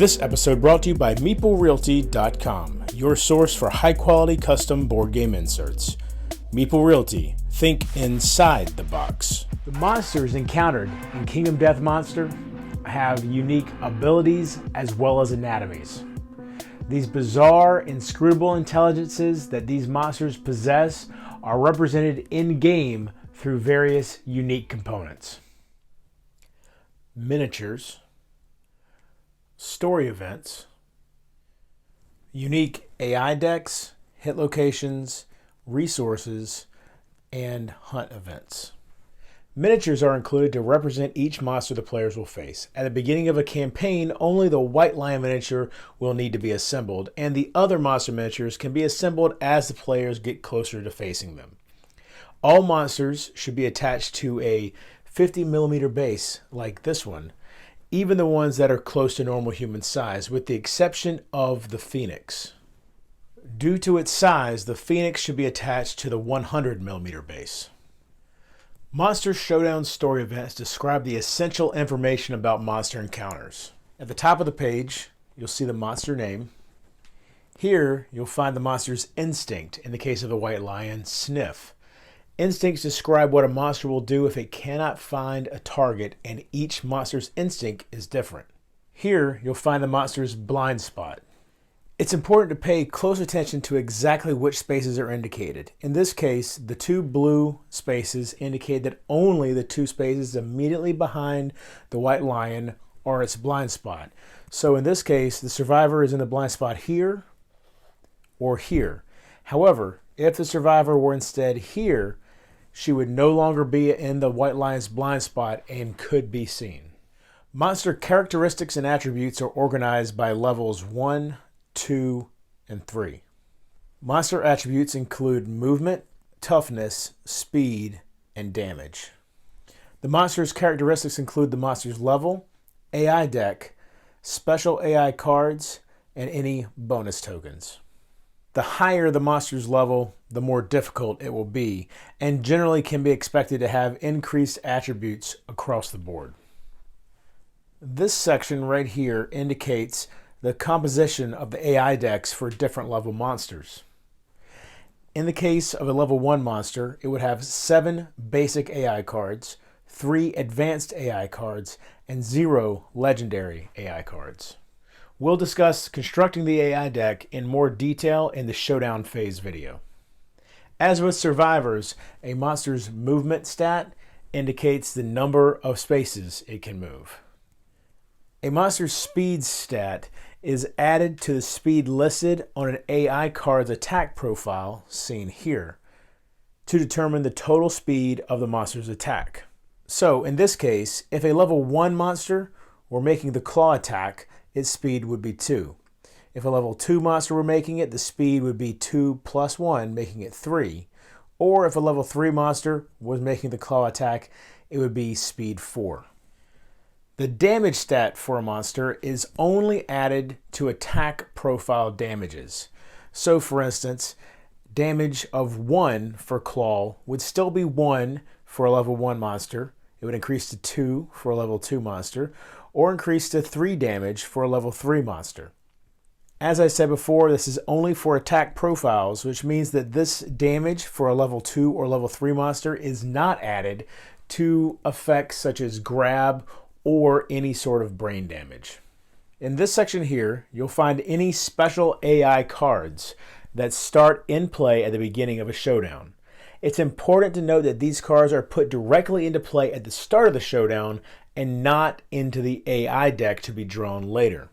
This episode brought to you by MeepleRealty.com, your source for high-quality custom board game inserts. Meeple Realty, think inside the box. The monsters encountered in Kingdom Death Monster have unique abilities as well as anatomies. These bizarre, inscrutable intelligences that these monsters possess are represented in-game through various unique components. Miniatures, story events, unique AI decks, hit locations, resources, and hunt events. Miniatures are included to represent each monster the players will face. At the beginning of a campaign, only the White Lion miniature will need to be assembled, and the other monster miniatures can be assembled as the players get closer to facing them. All monsters should be attached to a 50mm base like this one, even the ones that are close to normal human size, with the exception of the Phoenix. Due to its size, the Phoenix should be attached to the 100mm base. Monster Showdown story events describe the essential information about monster encounters. At the top of the page, you'll see the monster name. Here, you'll find the monster's instinct, in the case of the White Lion, sniff. Instincts describe what a monster will do if it cannot find a target, and each monster's instinct is different. Here, you'll find the monster's blind spot. It's important to pay close attention to exactly which spaces are indicated. In this case, the two blue spaces indicate that only the two spaces immediately behind the White Lion are its blind spot. So in this case, the survivor is in the blind spot here or here. However, if the survivor were instead here, she would no longer be in the White Lion's blind spot and could be seen. Monster characteristics and attributes are organized by levels 1, 2, and 3. Monster attributes include movement, toughness, speed, and damage. The monster's characteristics include the monster's level, AI deck, special AI cards, and any bonus tokens. The higher the monster's level, the more difficult it will be, and generally can be expected to have increased attributes across the board. This section right here indicates the composition of the AI decks for different level monsters. In the case of a level 1 monster, it would have 7 basic AI cards, 3 advanced AI cards, and 0 legendary AI cards. We'll discuss constructing the AI deck in more detail in the Showdown phase video. As with survivors, a monster's movement stat indicates the number of spaces it can move. A monster's speed stat is added to the speed listed on an AI card's attack profile, seen here, to determine the total speed of the monster's attack. So in this case, if a level 1 monster were making the claw attack, its speed would be 2. If a level 2 monster were making it, the speed would be 2 plus 1, making it 3. Or if a level 3 monster was making the claw attack, it would be speed 4. The damage stat for a monster is only added to attack profile damages. So for instance, damage of 1 for claw would still be 1 for a level 1 monster. It would increase to 2 for a level 2 monster, or increase to 3 damage for a level 3 monster. As I said before, this is only for attack profiles, which means that this damage for a level 2 or level 3 monster is not added to effects such as grab or any sort of brain damage. In this section here, you'll find any special AI cards that start in play at the beginning of a showdown. It's important to note that these cards are put directly into play at the start of the showdown and not into the AI deck to be drawn later.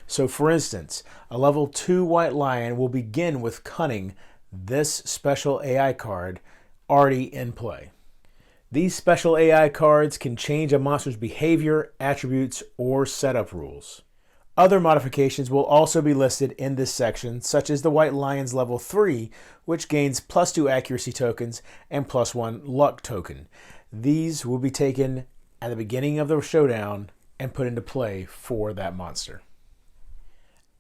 So for instance, a level 2 White Lion will begin with Cunning, this special AI card, already in play. These special AI cards can change a monster's behavior, attributes, or setup rules. Other modifications will also be listed in this section, such as the White Lion's level 3, which gains +2 accuracy tokens and +1 luck token. These will be taken at the beginning of the showdown and put into play for that monster.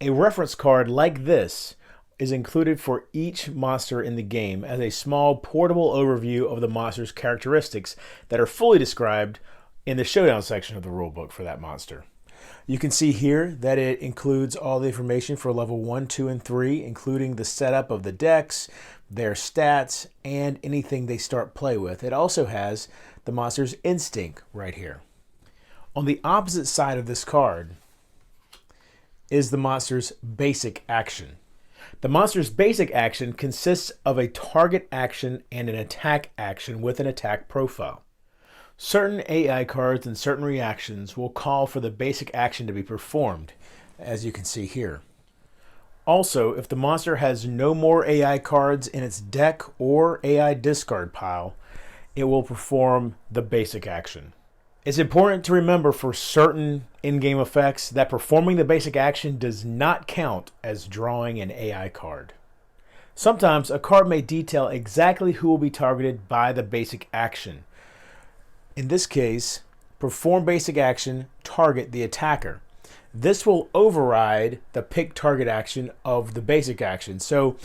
A reference card like this is included for each monster in the game as a small portable overview of the monster's characteristics that are fully described in the Showdown section of the rulebook for that monster. You can see here that it includes all the information for level 1, 2, and 3, including the setup of the decks, their stats, and anything they start play with. It also has the monster's instinct right here. On the opposite side of this card is the monster's basic action. The monster's basic action consists of a target action and an attack action with an attack profile. Certain AI cards and certain reactions will call for the basic action to be performed, as you can see here. Also, if the monster has no more AI cards in its deck or AI discard pile, it will perform the basic action. It's important to remember for certain in-game effects that performing the basic action does not count as drawing an AI card. Sometimes a card may detail exactly who will be targeted by the basic action. In this case, perform basic action, target the attacker. This will override the pick target action of the basic action. So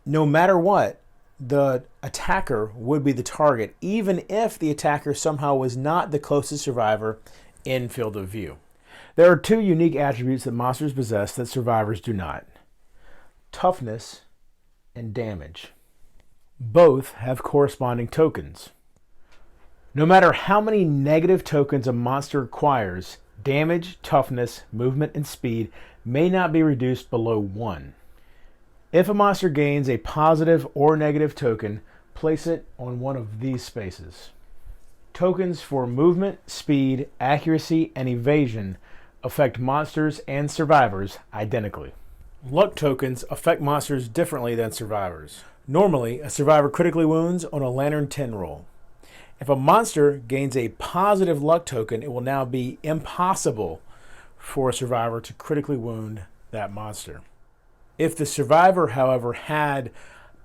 no matter what, the attacker would be the target, even if the attacker somehow was not the closest survivor in field of view. There are two unique attributes that monsters possess that survivors do not: toughness and damage. Both have corresponding tokens. No matter how many negative tokens a monster acquires, damage, toughness, movement, and speed may not be reduced below 1. If a monster gains a positive or negative token, place it on one of these spaces. Tokens for movement, speed, accuracy, and evasion affect monsters and survivors identically. Luck tokens affect monsters differently than survivors. Normally, a survivor critically wounds on a Lantern 10 roll. If a monster gains a positive luck token, it will now be impossible for a survivor to critically wound that monster. If the survivor, however, had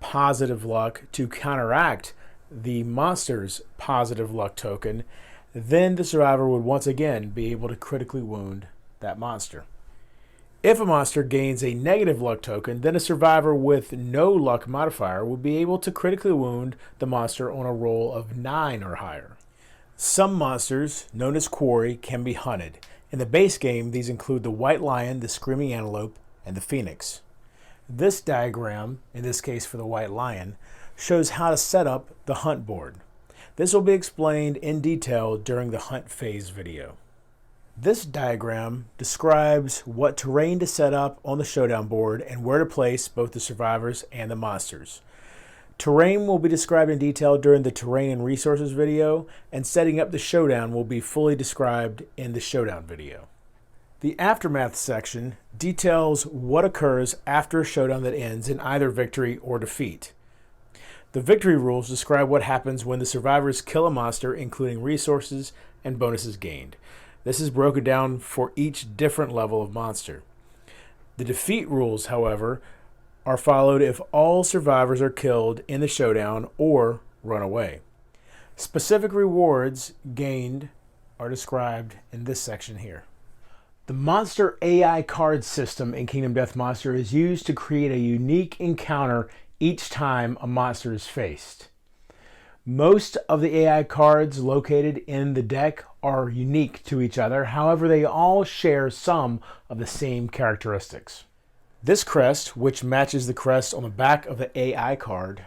positive luck to counteract the monster's positive luck token, then the survivor would once again be able to critically wound that monster. If a monster gains a negative luck token, then a survivor with no luck modifier will be able to critically wound the monster on a roll of 9 or higher. Some monsters, known as quarry, can be hunted. In the base game, these include the white lion, the screaming antelope, and the phoenix. This diagram, in this case for the white lion, shows how to set up the hunt board. This will be explained in detail during the hunt phase video. This diagram describes what terrain to set up on the showdown board and where to place both the survivors and the monsters. Terrain will be described in detail during the terrain and resources video, and setting up the showdown will be fully described in the showdown video. The aftermath section details what occurs after a showdown that ends in either victory or defeat. The victory rules describe what happens when the survivors kill a monster, including resources and bonuses gained. This is broken down for each different level of monster. The defeat rules, however, are followed if all survivors are killed in the showdown or run away. Specific rewards gained are described in this section here. The monster AI card system in Kingdom Death Monster is used to create a unique encounter each time a monster is faced. Most of the AI cards located in the deck are unique to each other. However, they all share some of the same characteristics. This crest, which matches the crest on the back of the AI card,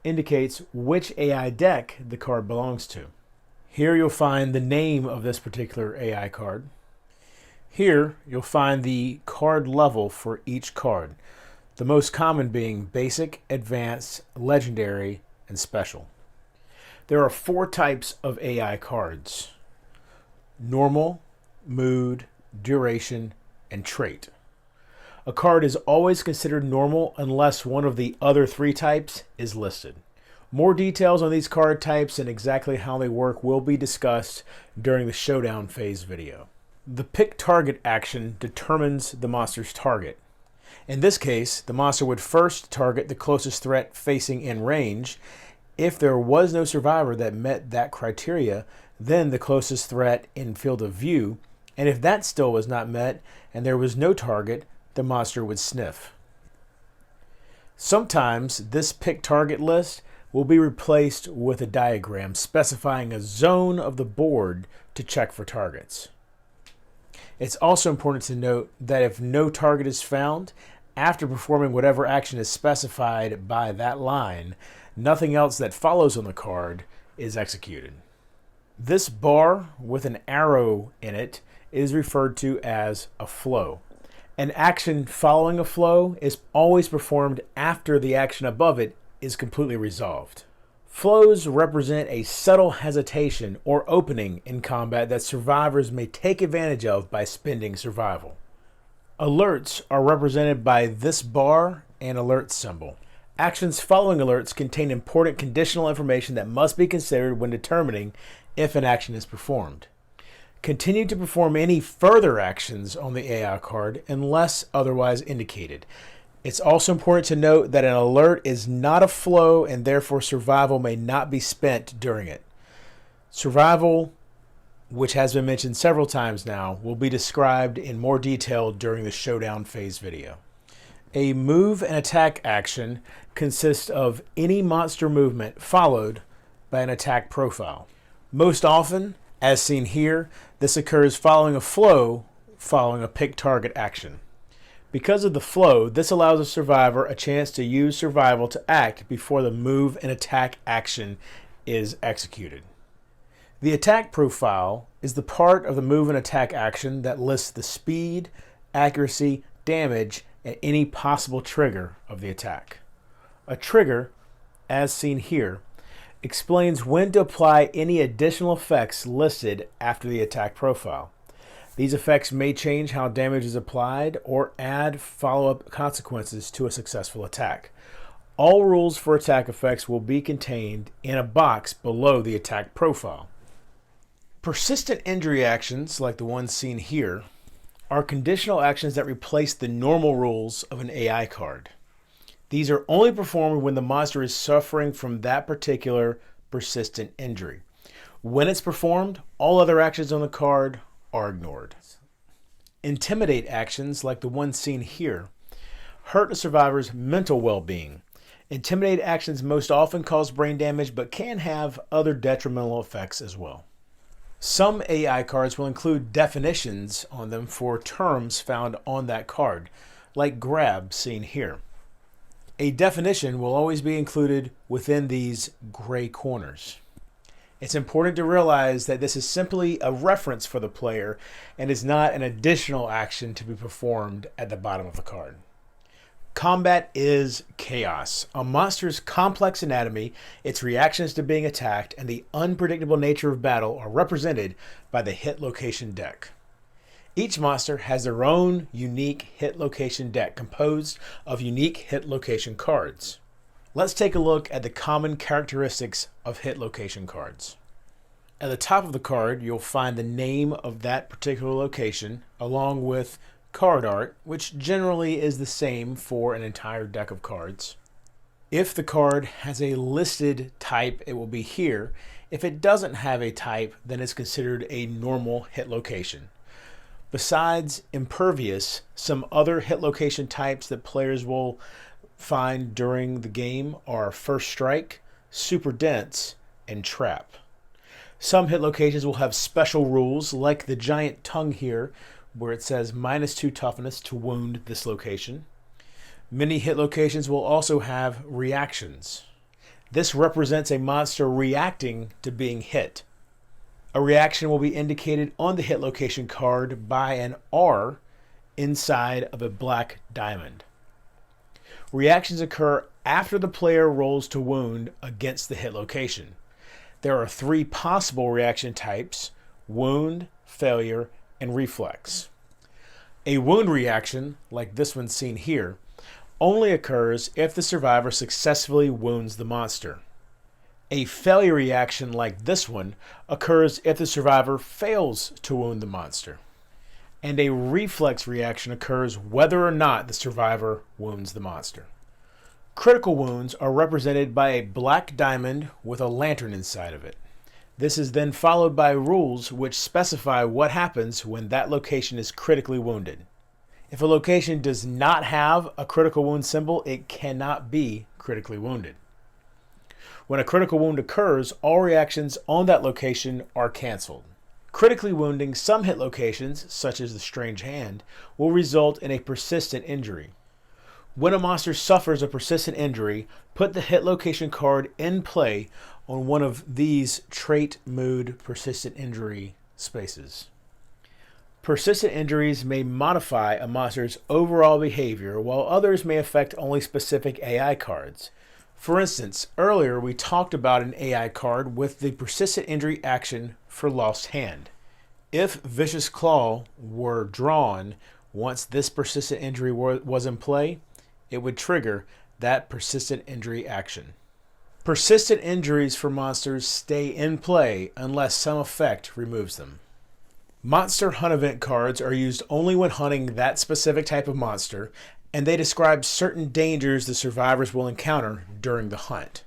indicates which AI deck the card belongs to. Here you'll find the name of this particular AI card. Here you'll find the card level for each card, the most common being Basic, Advanced, Legendary, and Special. There are 4 types of AI cards: Normal, Mood, Duration, and Trait. A card is always considered normal unless one of the other 3 types is listed. More details on these card types and exactly how they work will be discussed during the Showdown phase video. The pick target action determines the monster's target. In this case, the monster would first target the closest threat facing in range. If there was no survivor that met that criteria, then the closest threat in field of view, and if that still was not met and there was no target, the monster would sniff. Sometimes this pick target list will be replaced with a diagram specifying a zone of the board to check for targets. It's also important to note that if no target is found, after performing whatever action is specified by that line, nothing else that follows on the card is executed. This bar with an arrow in it is referred to as a flow. An action following a flow is always performed after the action above it is completely resolved. Flows represent a subtle hesitation or opening in combat that survivors may take advantage of by spending survival. Alerts are represented by this bar and alert symbol. Actions following alerts contain important conditional information that must be considered when determining if an action is performed. Continue to perform any further actions on the AI card unless otherwise indicated. It's also important to note that an alert is not a flow and therefore survival may not be spent during it. Survival, which has been mentioned several times now, will be described in more detail during the Showdown phase video. A move and attack action consists of any monster movement followed by an attack profile. Most often, as seen here, this occurs following a flow following a pick target action. Because of the flow, this allows a survivor a chance to use survival to act before the move and attack action is executed. The attack profile is the part of the move and attack action that lists the speed, accuracy, damage, and any possible trigger of the attack. A trigger, as seen here, explains when to apply any additional effects listed after the attack profile. These effects may change how damage is applied or add follow-up consequences to a successful attack. All rules for attack effects will be contained in a box below the attack profile. Persistent injury actions, like the ones seen here, are conditional actions that replace the normal rules of an AI card. These are only performed when the monster is suffering from that particular persistent injury. When it's performed, all other actions on the card are ignored. Intimidate actions, like the one seen here, hurt a survivor's mental well-being. Intimidate actions most often cause brain damage, but can have other detrimental effects as well. Some AI cards will include definitions on them for terms found on that card, like grab seen here. A definition will always be included within these gray corners. It's important to realize that this is simply a reference for the player and is not an additional action to be performed at the bottom of the card. Combat is chaos. A monster's complex anatomy, its reactions to being attacked, and the unpredictable nature of battle are represented by the hit location deck. Each monster has their own unique hit location deck composed of unique hit location cards. Let's take a look at the common characteristics of hit location cards. At the top of the card, you'll find the name of that particular location, along with card art, which generally is the same for an entire deck of cards. If the card has a listed type, it will be here. If it doesn't have a type, then it's considered a normal hit location. Besides impervious, some other hit location types that players will find during the game are First Strike, Super Dense, and Trap. Some hit locations will have special rules, like the giant tongue here, where it says -2 toughness to wound this location. Many hit locations will also have reactions. This represents a monster reacting to being hit. A reaction will be indicated on the hit location card by an R inside of a black diamond. Reactions occur after the player rolls to wound against the hit location. There are 3 possible reaction types: wound, failure, and reflex. A wound reaction, like this one seen here, only occurs if the survivor successfully wounds the monster. A failure reaction, like this one, occurs if the survivor fails to wound the monster. And a reflex reaction occurs whether or not the survivor wounds the monster. Critical wounds are represented by a black diamond with a lantern inside of it. This is then followed by rules which specify what happens when that location is critically wounded. If a location does not have a critical wound symbol, it cannot be critically wounded. When a critical wound occurs, all reactions on that location are canceled. Critically wounding some hit locations, such as the Strange Hand, will result in a persistent injury. When a monster suffers a persistent injury, put the hit location card in play on one of these trait mood persistent injury spaces. Persistent injuries may modify a monster's overall behavior, while others may affect only specific AI cards. For instance, earlier we talked about an AI card with the persistent injury action for Lost Hand. If Vicious Claw were drawn once this persistent injury was in play, it would trigger that persistent injury action. Persistent injuries for monsters stay in play unless some effect removes them. Monster hunt event cards are used only when hunting that specific type of monster, and they describe certain dangers the survivors will encounter during the hunt.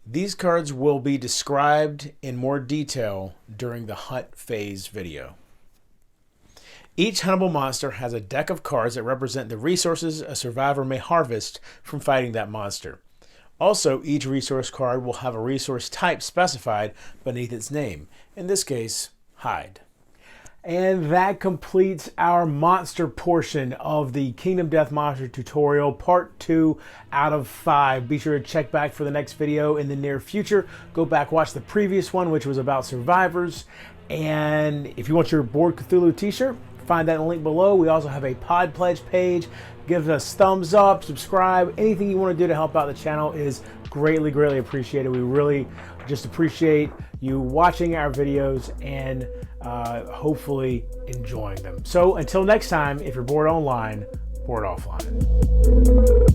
These cards will be described in more detail during the hunt phase video. Each huntable monster has a deck of cards that represent the resources a survivor may harvest from fighting that monster. Also, each resource card will have a resource type specified beneath its name, in this case, hide. And that completes our monster portion of the Kingdom Death Monster tutorial, part 2 out of 5. Be sure to check back for the next video in the near future. Go back, watch the previous one, which was about survivors. And if you want your Board Cthulhu t-shirt, find that in the link below. We also have a Pod Pledge page. Give us thumbs up, subscribe. Anything you want to do to help out the channel is greatly, greatly appreciated. We really just appreciate you watching our videos and hopefully enjoying them. So until next time, if you're bored online, bored offline.